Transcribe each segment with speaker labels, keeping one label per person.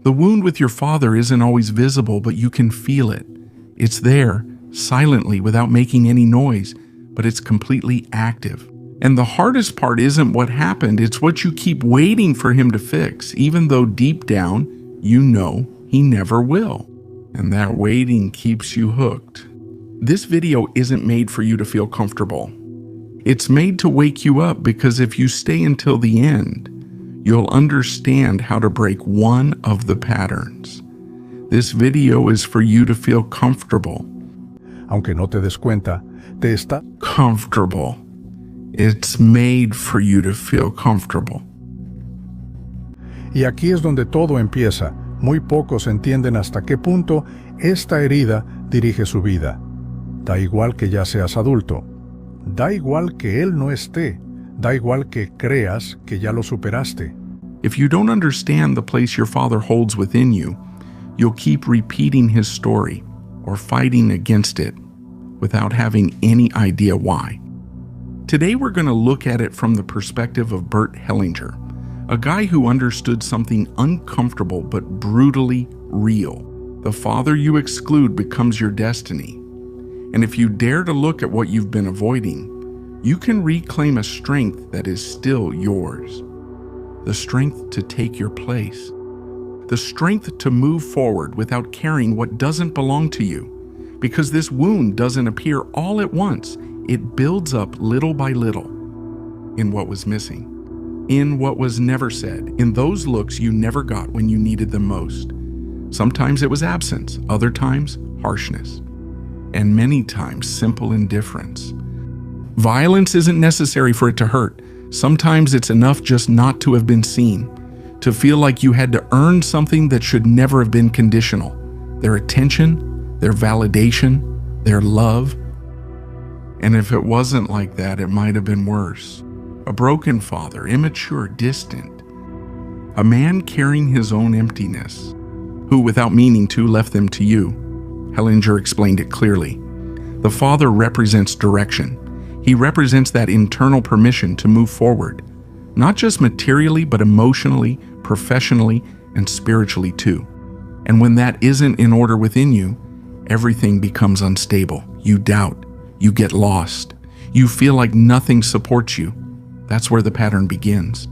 Speaker 1: The wound with your father isn't always visible, but you can feel it. It's there, silently, without making any noise, but it's completely active. And the hardest part isn't what happened, it's what you keep waiting for him to fix, even though deep down, you know he never will. And that waiting keeps you hooked. This video isn't made for you to feel comfortable. It's made to wake you up, because if you stay until the end, you'll understand how to break one of the patterns. This video is for you to feel comfortable.
Speaker 2: Aunque no te des cuenta, te está
Speaker 1: Comfortable. It's made for you to feel comfortable.
Speaker 2: Y aquí es donde todo empieza. Muy pocos entienden hasta qué punto esta herida dirige su vida. Da igual que ya seas adulto. Da igual que él no esté. Da igual que creas que ya lo superaste.
Speaker 1: If you don't understand the place your father holds within you, you'll keep repeating his story or fighting against it without having any idea why. Today we're going to look at it from the perspective of Bert Hellinger, a guy who understood something uncomfortable but brutally real. The father you exclude becomes your destiny. And if you dare to look at what you've been avoiding, you can reclaim a strength that is still yours. The strength to take your place. The strength to move forward without carrying what doesn't belong to you. Because this wound doesn't appear all at once. It builds up little by little in what was missing, in what was never said, in those looks you never got when you needed them most. Sometimes it was absence, other times harshness, and many times simple indifference. Violence isn't necessary for it to hurt. Sometimes it's enough just not to have been seen, to feel like you had to earn something that should never have been conditional. Their attention, their validation, their love. And if it wasn't like that, it might have been worse. A broken father, immature, distant. A man carrying his own emptiness, who without meaning to left them to you. Hellinger explained it clearly. The father represents direction. He represents that internal permission to move forward, not just materially, but emotionally, professionally, and spiritually too. And when that isn't in order within you, everything becomes unstable. You doubt. You get lost. You feel like nothing supports you. That's where the pattern begins.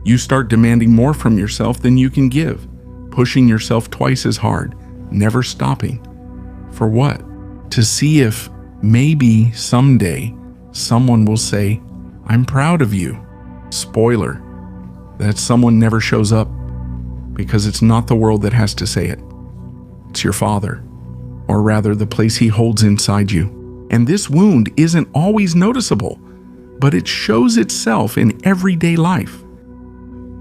Speaker 1: You start demanding more from yourself than you can give, pushing yourself twice as hard, never stopping. For what? To see if maybe someday someone will say, "I'm proud of you." Spoiler, that someone never shows up, because it's not the world that has to say it. It's your father, or rather the place he holds inside you. And this wound isn't always noticeable, but it shows itself in everyday life.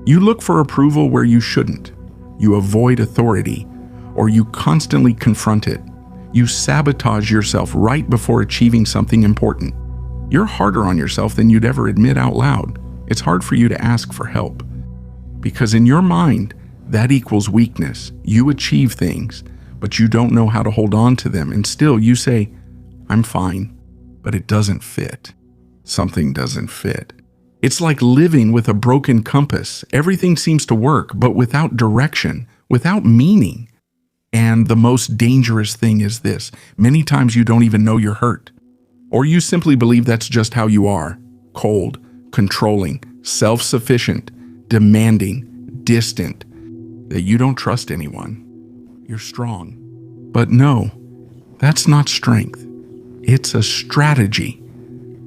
Speaker 1: You look for approval where you shouldn't. You avoid authority, or you constantly confront it. You sabotage yourself right before achieving something important. You're harder on yourself than you'd ever admit out loud. It's hard for you to ask for help, because in your mind, that equals weakness. You achieve things, but you don't know how to hold on to them, and still you say, "I'm fine," but it doesn't fit. Something doesn't fit. It's like living with a broken compass. Everything seems to work, but without direction, without meaning. And the most dangerous thing is this: many times you don't even know you're hurt. Or you simply believe that's just how you are. Cold, controlling, self-sufficient, demanding, distant. That you don't trust anyone. You're strong. But no, that's not strength. It's a strategy,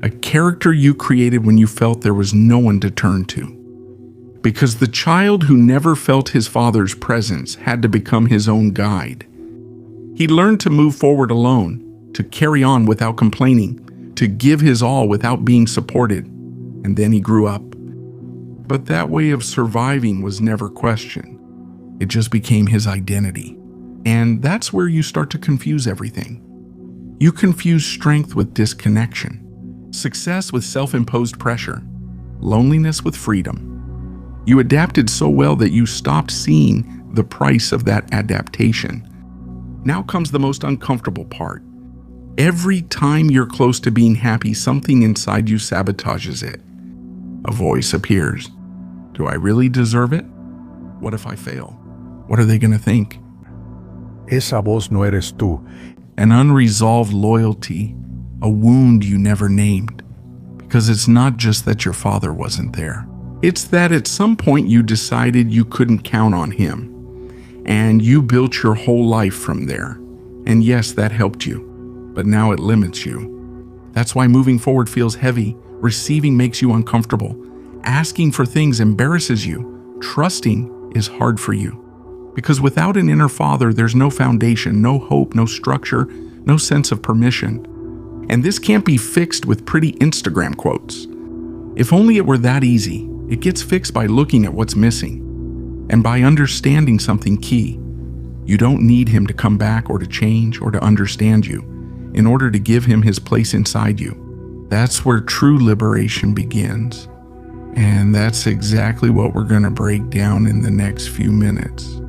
Speaker 1: a character you created when you felt there was no one to turn to. Because the child who never felt his father's presence had to become his own guide. He learned to move forward alone, to carry on without complaining, to give his all without being supported. And then he grew up. But that way of surviving was never questioned. It just became his identity. And that's where you start to confuse everything. You confuse strength with disconnection, success with self-imposed pressure, loneliness with freedom. You adapted so well that you stopped seeing the price of that adaptation. Now comes the most uncomfortable part. Every time you're close to being happy, something inside you sabotages it. A voice appears. Do I really deserve it? What if I fail? What are they going to think?
Speaker 2: Esa voz no eres tú.
Speaker 1: An unresolved loyalty, a wound you never named. Because it's not just that your father wasn't there. It's that at some point you decided you couldn't count on him. And you built your whole life from there. And yes, that helped you. But now it limits you. That's why moving forward feels heavy. Receiving makes you uncomfortable. Asking for things embarrasses you. Trusting is hard for you. Because without an inner father, there's no foundation, no hope, no structure, no sense of permission. And this can't be fixed with pretty Instagram quotes. If only it were that easy. It gets fixed by looking at what's missing. And by understanding something key. You don't need him to come back or to change or to understand you in order to give him his place inside you. That's where true liberation begins. And that's exactly what we're going to break down in the next few minutes.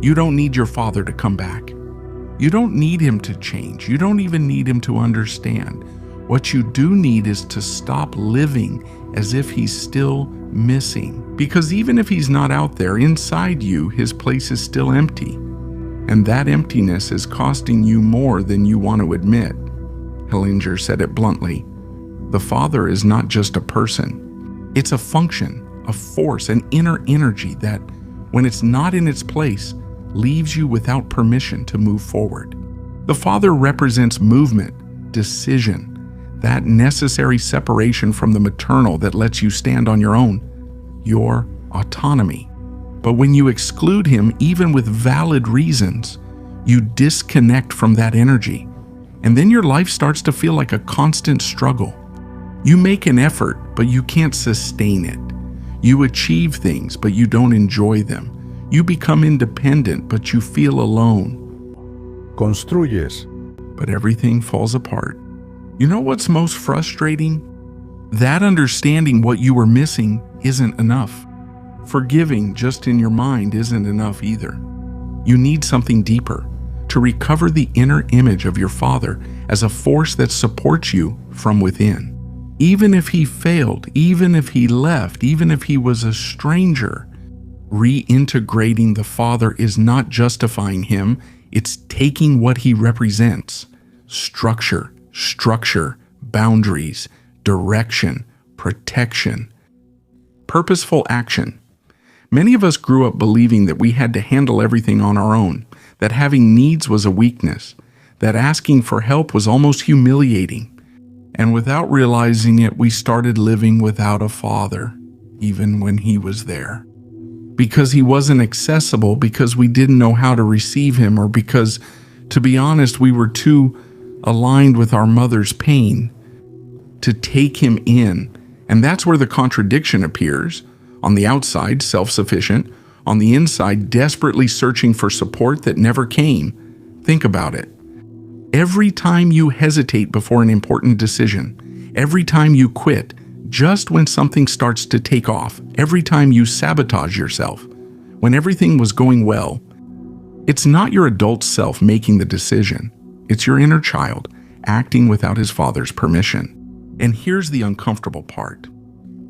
Speaker 1: You don't need your father to come back. You don't need him to change. You don't even need him to understand. What you do need is to stop living as if he's still missing. Because even if he's not out there, inside you, his place is still empty. And that emptiness is costing you more than you want to admit. Hellinger said it bluntly. The Father is not just a person. It's a function, a force, an inner energy that, when it's not in its place, leaves you without permission to move forward. The Father represents movement, decision, that necessary separation from the maternal that lets you stand on your own, your autonomy. But when you exclude him, even with valid reasons, you disconnect from that energy. And then your life starts to feel like a constant struggle. You make an effort, but you can't sustain it. You achieve things, but you don't enjoy them. You become independent, but you feel alone.
Speaker 2: Construyes.
Speaker 1: But everything falls apart. You know what's most frustrating? That understanding what you were missing isn't enough. Forgiving just in your mind isn't enough either. You need something deeper to recover the inner image of your father as a force that supports you from within. Even if he failed, even if he left, even if he was a stranger, reintegrating the father is not justifying him, it's taking what he represents. Structure, boundaries, direction, protection, purposeful action. Many of us grew up believing that we had to handle everything on our own, that having needs was a weakness, that asking for help was almost humiliating. And without realizing it, we started living without a father, even when he was there. Because he wasn't accessible, because we didn't know how to receive him, or because, to be honest, we were too aligned with our mother's pain to take him in. And that's where the contradiction appears. On the outside, self-sufficient. On the inside, desperately searching for support that never came. Think about it. Every time you hesitate before an important decision, every time you quit, just when something starts to take off, every time you sabotage yourself, when everything was going well, it's not your adult self making the decision. It's your inner child acting without his father's permission. And here's the uncomfortable part.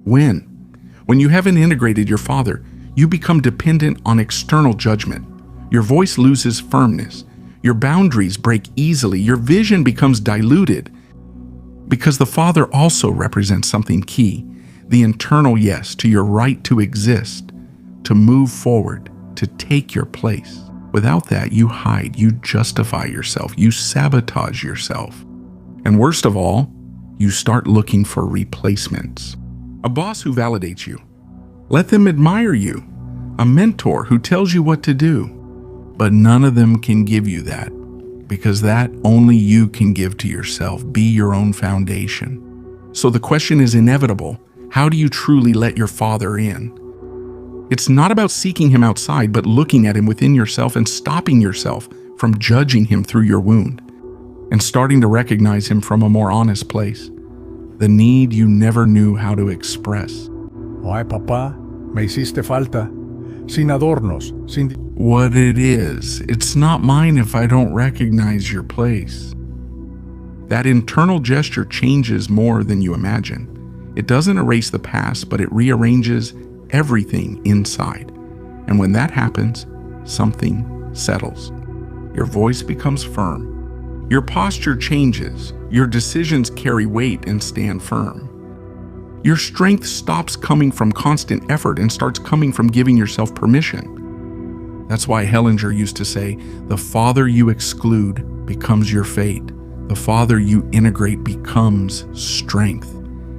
Speaker 1: When you haven't integrated your father, you become dependent on external judgment. Your voice loses firmness. Your boundaries break easily. Your vision becomes diluted. Because the father also represents something key, the internal yes to your right to exist, to move forward, to take your place. Without that, you hide, you justify yourself, you sabotage yourself. And worst of all, you start looking for replacements. A boss who validates you. Let them admire you. A mentor who tells you what to do. But none of them can give you that, because that only you can give to yourself. Be your own foundation. So the question is inevitable. How do you truly let your father in? It's not about seeking him outside, but looking at him within yourself and stopping yourself from judging him through your wound and starting to recognize him from a more honest place. The need you never knew how to express.
Speaker 2: Ay, papá, me hiciste falta. Sin adornos, sin...
Speaker 1: What it is, it's not mine if I don't recognize your place. That internal gesture changes more than you imagine. It doesn't erase the past, but it rearranges everything inside. And when that happens, something settles. Your voice becomes firm. Your posture changes. Your decisions carry weight and stand firm. Your strength stops coming from constant effort and starts coming from giving yourself permission. That's why Hellinger used to say, the father you exclude becomes your fate. The father you integrate becomes strength.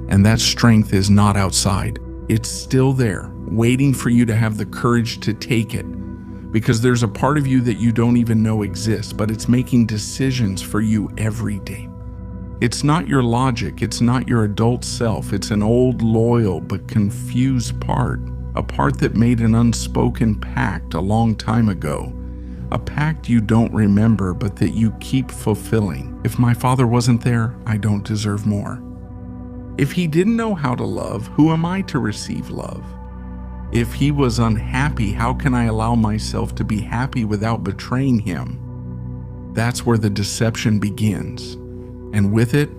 Speaker 1: And that strength is not outside. It's still there, waiting for you to have the courage to take it. Because there's a part of you that you don't even know exists, but it's making decisions for you every day. It's not your logic, it's not your adult self, it's an old, loyal, but confused part. A part that made an unspoken pact a long time ago. A pact you don't remember, but that you keep fulfilling. If my father wasn't there, I don't deserve more. If he didn't know how to love, who am I to receive love? If he was unhappy, how can I allow myself to be happy without betraying him? That's where the deception begins. And with it,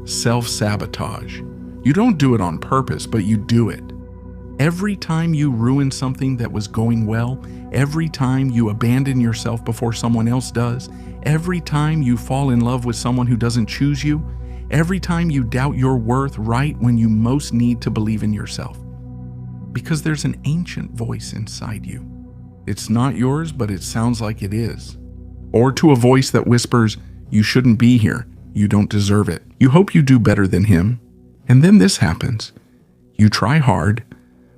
Speaker 1: self-sabotage. You don't do it on purpose, but you do it. Every time you ruin something that was going well, every time you abandon yourself before someone else does, every time you fall in love with someone who doesn't choose you, every time you doubt your worth right when you most need to believe in yourself. Because there's an ancient voice inside you. It's not yours, but it sounds like it is. Or to a voice that whispers, you shouldn't be here, you don't deserve it. You hope you do better than him. And then this happens. You try hard,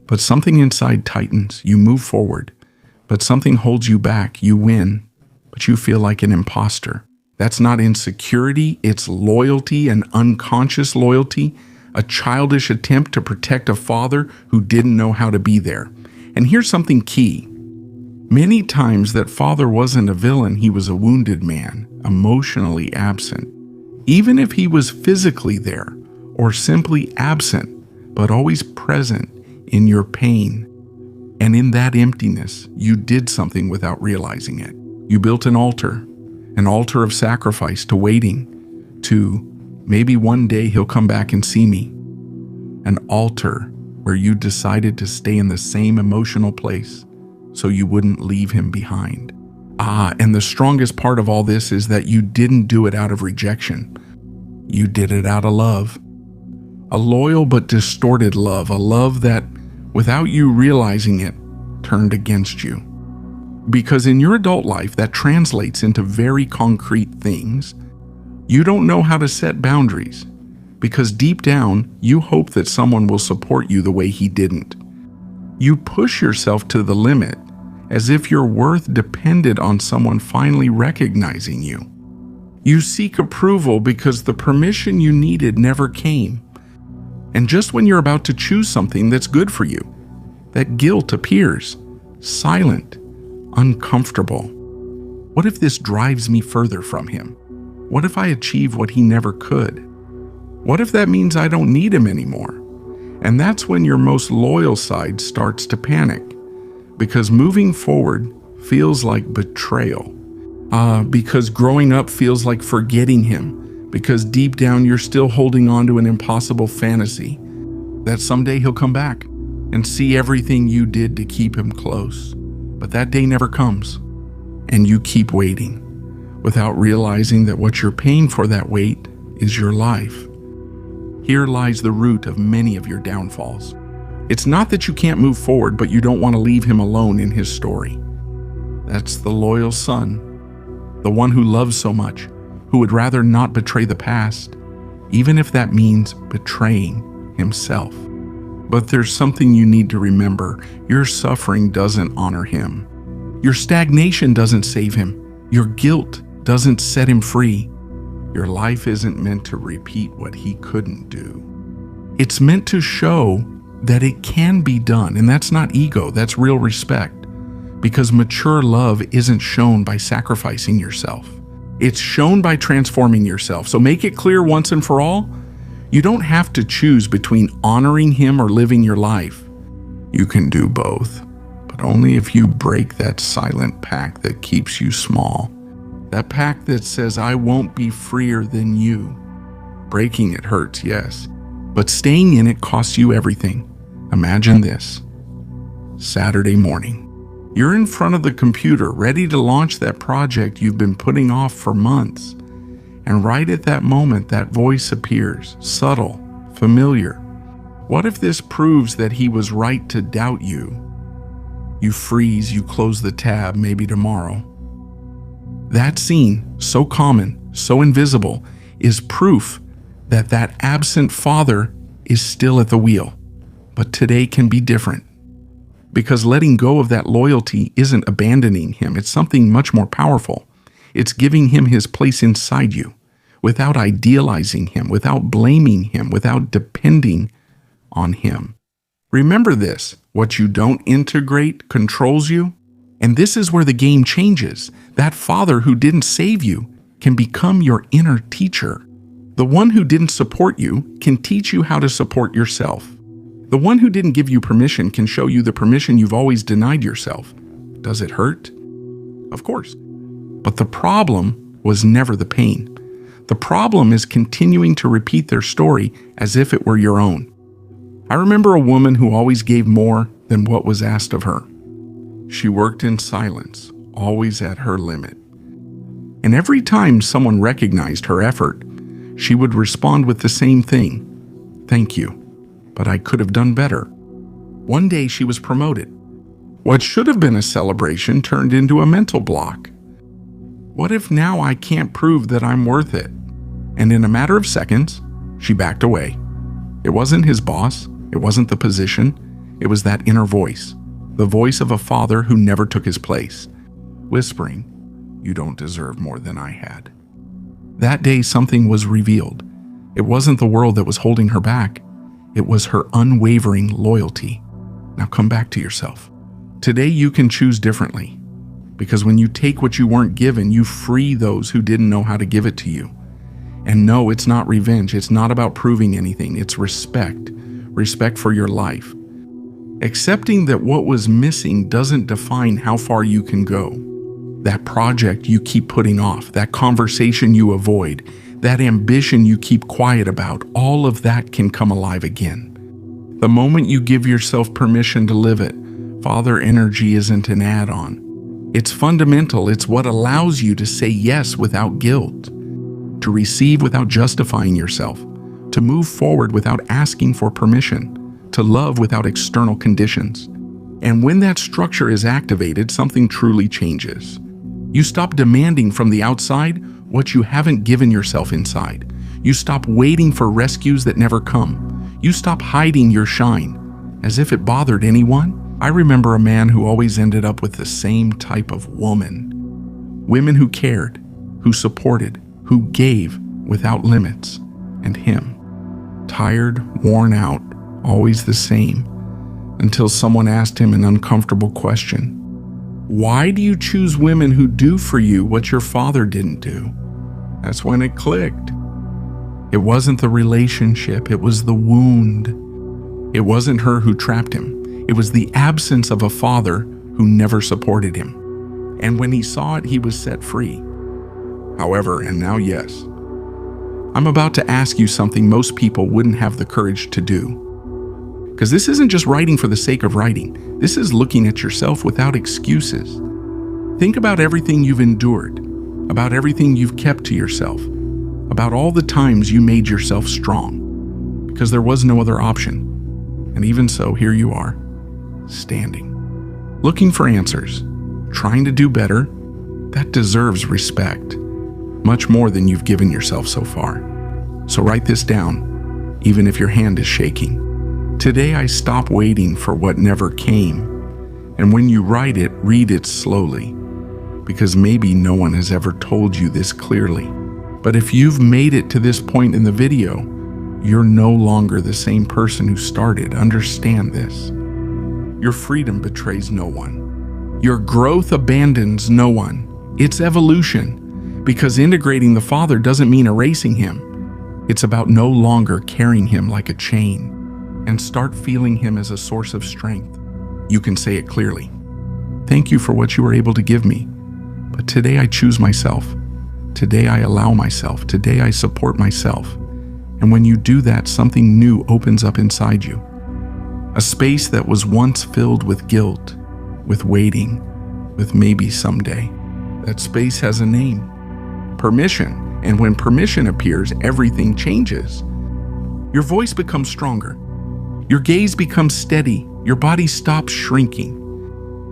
Speaker 1: but something inside tightens. You move forward, but something holds you back. You win, but you feel like an imposter. That's not insecurity, it's loyalty, an unconscious loyalty, a childish attempt to protect a father who didn't know how to be there. And here's something key. Many times that father wasn't a villain, he was a wounded man, emotionally absent. Even if he was physically there, or simply absent, but always present in your pain. And in that emptiness, you did something without realizing it. You built an altar of sacrifice to waiting, to maybe one day he'll come back and see me. An altar where you decided to stay in the same emotional place so you wouldn't leave him behind. And the strongest part of all this is that you didn't do it out of rejection. You did it out of love. A loyal but distorted love, a love that, without you realizing it, turned against you. Because in your adult life, that translates into very concrete things. You don't know how to set boundaries because deep down, you hope that someone will support you the way he didn't. You push yourself to the limit as if your worth depended on someone finally recognizing you. You seek approval because the permission you needed never came. And just when you're about to choose something that's good for you, that guilt appears, silent, uncomfortable. What if this drives me further from him? What if I achieve what he never could? What if that means I don't need him anymore? And that's when your most loyal side starts to panic, because moving forward feels like betrayal, because growing up feels like forgetting him, because deep down you're still holding on to an impossible fantasy that someday he'll come back and see everything you did to keep him close. But that day never comes, and you keep waiting without realizing that what you're paying for that wait is your life. Here lies the root of many of your downfalls. It's not that you can't move forward, but you don't want to leave him alone in his story. That's the loyal son, the one who loves so much, who would rather not betray the past, even if that means betraying himself. But there's something you need to remember. Your suffering doesn't honor him. Your stagnation doesn't save him. Your guilt doesn't set him free. Your life isn't meant to repeat what he couldn't do. It's meant to show that it can be done, and that's not ego, that's real respect. Because mature love isn't shown by sacrificing yourself. It's shown by transforming yourself. So make it clear once and for all, you don't have to choose between honoring him or living your life. You can do both, but only if you break that silent pact that keeps you small. That pact that says, I won't be freer than you. Breaking it hurts, yes, but staying in it costs you everything. Imagine this. Saturday morning. You're in front of the computer, ready to launch that project you've been putting off for months. And right at that moment, that voice appears, subtle, familiar. What if this proves that he was right to doubt you? You freeze, you close the tab, maybe tomorrow. That scene, so common, so invisible, is proof that that absent father is still at the wheel. But today can be different. Because letting go of that loyalty isn't abandoning him. It's something much more powerful. It's giving him his place inside you, without idealizing him, without blaming him, without depending on him. Remember this, what you don't integrate controls you. And this is where the game changes. That father who didn't save you can become your inner teacher. The one who didn't support you can teach you how to support yourself. The one who didn't give you permission can show you the permission you've always denied yourself. Does it hurt? Of course. But the problem was never the pain. The problem is continuing to repeat their story as if it were your own. I remember a woman who always gave more than what was asked of her. She worked in silence, always at her limit. And every time someone recognized her effort, she would respond with the same thing. Thank you, but I could have done better. One day she was promoted. What should have been a celebration turned into a mental block. What if now I can't prove that I'm worth it? And in a matter of seconds, she backed away. It wasn't his boss. It wasn't the position. It was that inner voice. The voice of a father who never took his place, whispering, "You don't deserve more than I had." That day something was revealed. It wasn't the world that was holding her back. It was her unwavering loyalty. Now come back to yourself. Today you can choose differently. Because when you take what you weren't given, you free those who didn't know how to give it to you. And no, it's not revenge. It's not about proving anything. It's respect. Respect for your life. Accepting that what was missing doesn't define how far you can go. That project you keep putting off, that conversation you avoid, that ambition you keep quiet about, all of that can come alive again. The moment you give yourself permission to live it, father energy isn't an add-on. It's fundamental. It's what allows you to say yes without guilt, to receive without justifying yourself, to move forward without asking for permission, to love without external conditions. And when that structure is activated, something truly changes. You stop demanding from the outside what you haven't given yourself inside. You stop waiting for rescues that never come. You stop hiding your shine, as if it bothered anyone. I remember a man who always ended up with the same type of woman. Women who cared, who supported, who gave without limits. And him, tired, worn out, always the same, until someone asked him an uncomfortable question. Why do you choose women who do for you what your father didn't do? That's when it clicked. It wasn't the relationship, it was the wound. It wasn't her who trapped him. It was the absence of a father who never supported him. And when he saw it, he was set free. However, and now yes, I'm about to ask you something most people wouldn't have the courage to do. Because this isn't just writing for the sake of writing. This is looking at yourself without excuses. Think about everything you've endured, about everything you've kept to yourself, about all the times you made yourself strong, because there was no other option. And even so, here you are, standing, looking for answers, trying to do better. That deserves respect, much more than you've given yourself so far. So write this down, even if your hand is shaking. Today I stop waiting for what never came. And when you write it, read it slowly, because maybe no one has ever told you this clearly. But if you've made it to this point in the video, you're no longer the same person who started. Understand this. Your freedom betrays no one. Your growth abandons no one. It's evolution, because integrating the Father doesn't mean erasing him. It's about no longer carrying him like a chain, and start feeling him as a source of strength. You can say it clearly. Thank you for what you were able to give me, but today I choose myself. Today I allow myself. Today I support myself. And when you do that, something new opens up inside you. A space that was once filled with guilt, with waiting, with maybe someday. That space has a name: permission. And when permission appears, everything changes. Your voice becomes stronger. Your gaze becomes steady. Your body stops shrinking.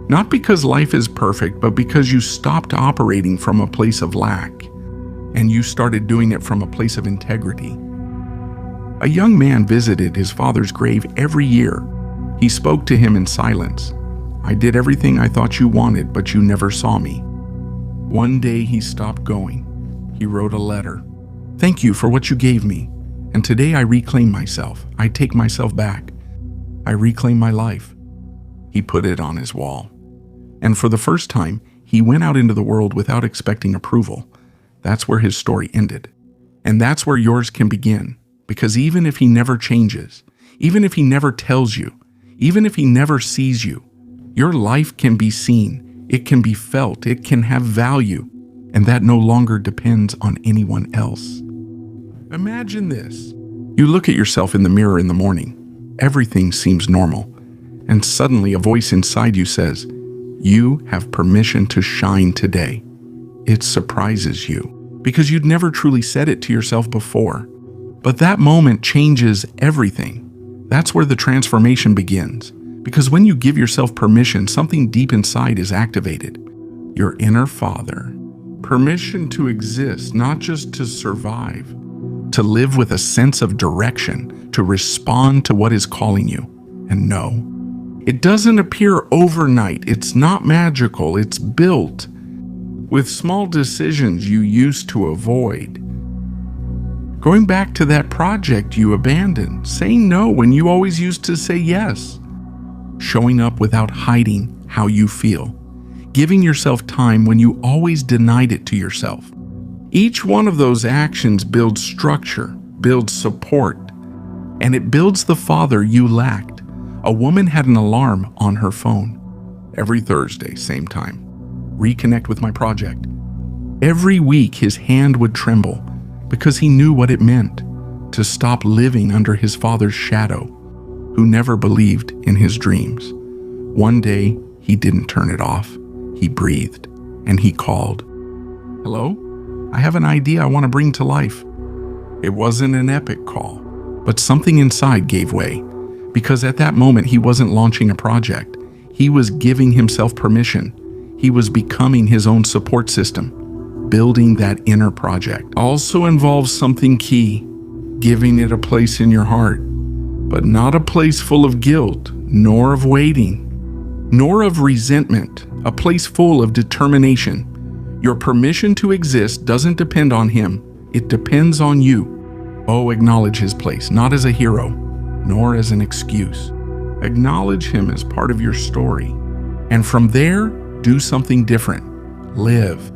Speaker 1: Not because life is perfect, but because you stopped operating from a place of lack, and you started doing it from a place of integrity. A young man visited his father's grave every year. He spoke to him in silence. "I did everything I thought you wanted, but you never saw me." One day he stopped going. He wrote a letter. "Thank you for what you gave me. And today I reclaim myself. I take myself back. I reclaim my life." He put it on his wall. And for the first time, he went out into the world without expecting approval. That's where his story ended. And that's where yours can begin. Because even if he never changes, even if he never tells you, even if he never sees you, your life can be seen. It can be felt. It can have value. And that no longer depends on anyone else. Imagine this. You look at yourself in the mirror in the morning. Everything seems normal. And suddenly a voice inside you says, "You have permission to shine today." It surprises you because you'd never truly said it to yourself before. But that moment changes everything. That's where the transformation begins. Because when you give yourself permission, something deep inside is activated. Your inner father. Permission to exist, not just to survive. To live with a sense of direction, to respond to what is calling you. And no, it doesn't appear overnight. It's not magical. It's built with small decisions you used to avoid. Going back to that project you abandoned, saying no when you always used to say yes. Showing up without hiding how you feel. Giving yourself time when you always denied it to yourself. Each one of those actions builds structure, builds support, and it builds the father you lacked. A woman had an alarm on her phone. Every Thursday, same time. Reconnect with my project. Every week his hand would tremble because he knew what it meant to stop living under his father's shadow, who never believed in his dreams. One day, he didn't turn it off. He breathed, and he called. "Hello? I have an idea I want to bring to life." It wasn't an epic call, but something inside gave way, because at that moment he wasn't launching a project. He was giving himself permission. He was becoming his own support system. Building that inner project also involves something key, giving it a place in your heart, but not a place full of guilt, nor of waiting, nor of resentment, a place full of determination. Your permission to exist doesn't depend on him, it depends on you. Oh, acknowledge his place, not as a hero, nor as an excuse. Acknowledge him as part of your story. And from there, do something different. Live.